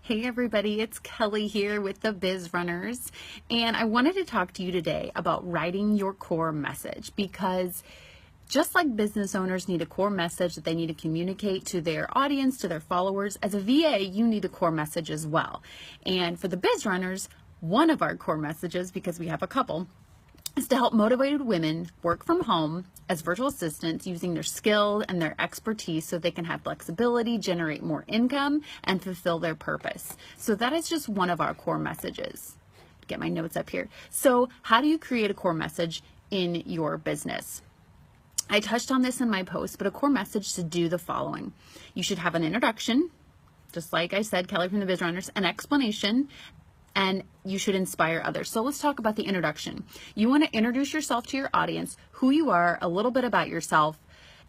Hey everybody, it's Kelly here with the Biz Runners, and I wanted to talk to you today about writing your core message, because just like business owners need a core message that they need to communicate to their audience, to their followers, as a VA, you need a core message as well. And for the Biz Runners, one of our core messages, because we have a couple, is to help motivated women work from home as virtual assistants using their skill and their expertise so they can have flexibility, generate more income, and fulfill their purpose. So that is just one of our core messages. Get my notes up here. So how do you create a core message in your business? I touched on this in my post, but a core message should do the following. You should have an introduction, just like I said, Kelly from the Biz Runners, an explanation, and you should inspire others. So let's talk about the introduction. You want to introduce yourself to your audience, who you are, a little bit about yourself.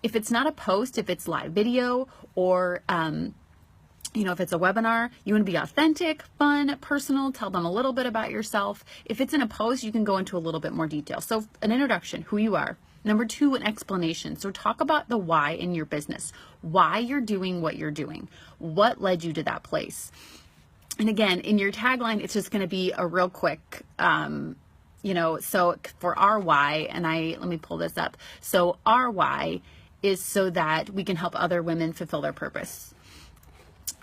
If it's not a post, if it's live video, or if it's a webinar, you want to be authentic, fun, personal, tell them a little bit about yourself. If it's in a post, you can go into a little bit more detail. So an introduction, who you are. Number two, an explanation. So talk about the why in your business, why you're doing what you're doing, what led you to that place. And again, in your tagline, it's just going to be a real quick, so for our why, and let me pull this up. So our why is so that we can help other women fulfill their purpose.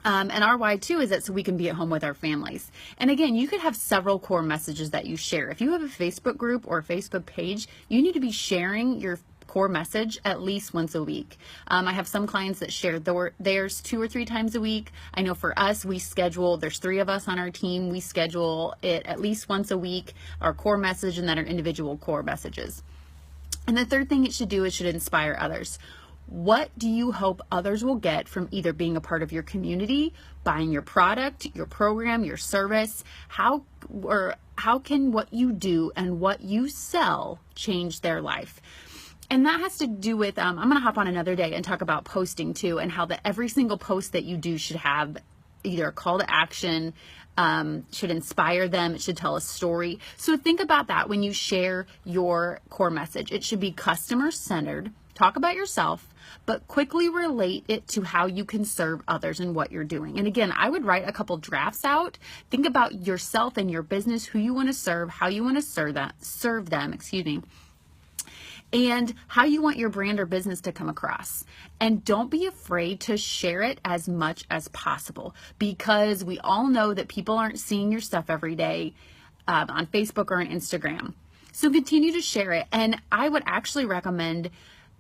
And our why too is that so we can be at home with our families. And again, you could have several core messages that you share. If you have a Facebook group or a Facebook page, you need to be sharing your core message at least once a week. I have some clients that share theirs 2 or 3 times a week. I know for us, there's 3 of us on our team. We schedule it at least once a week, our core message, and then our individual core messages. And the third thing it should do is should inspire others. What do you hope others will get from either being a part of your community, buying your product, your program, your service? How can what you do and what you sell change their life? And that has to do with, I'm going to hop on another day and talk about posting too, and how every single post that you do should have either a call to action, should inspire them, it should tell a story. So think about that when you share your core message. It should be customer centered, talk about yourself, but quickly relate it to how you can serve others and what you're doing. And again, I would write a couple drafts out. Think about yourself and your business, who you want to serve, how you want to serve them, and how you want your brand or business to come across. And don't be afraid to share it as much as possible, because we all know that people aren't seeing your stuff every day on Facebook or on Instagram. So continue to share it. And I would actually recommend,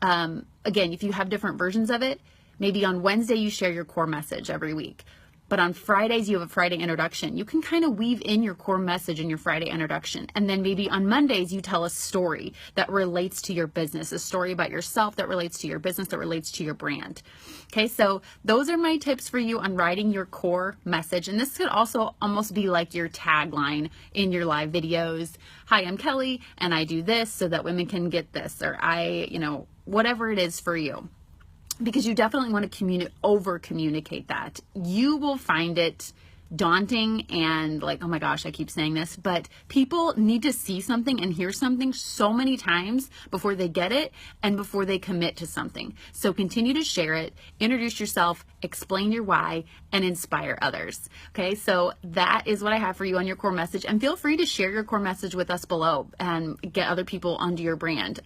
again, if you have different versions of it, maybe on Wednesday you share your core message every week. But on Fridays, you have a Friday introduction. You can kind of weave in your core message in your Friday introduction. And then maybe on Mondays, you tell a story that relates to your business, a story about yourself that relates to your business, that relates to your brand. Okay, so those are my tips for you on writing your core message. And this could also almost be like your tagline in your live videos. Hi, I'm Kelly, and I do this so that women can get this, or whatever it is for you. Because you definitely want to over communicate that. You will find it daunting and like, oh my gosh, I keep saying this, but people need to see something and hear something so many times before they get it and before they commit to something. So continue to share it, introduce yourself, explain your why, and inspire others. Okay, so that is what I have for you on your core message. And feel free to share your core message with us below and get other people onto your brand.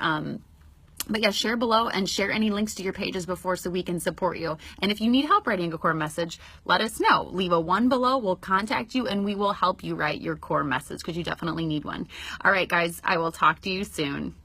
But yeah, share below and share any links to your pages before so we can support you. And if you need help writing a core message, let us know. Leave a 1 below. We'll contact you and we will help you write your core message, because you definitely need one. All right, guys, I will talk to you soon.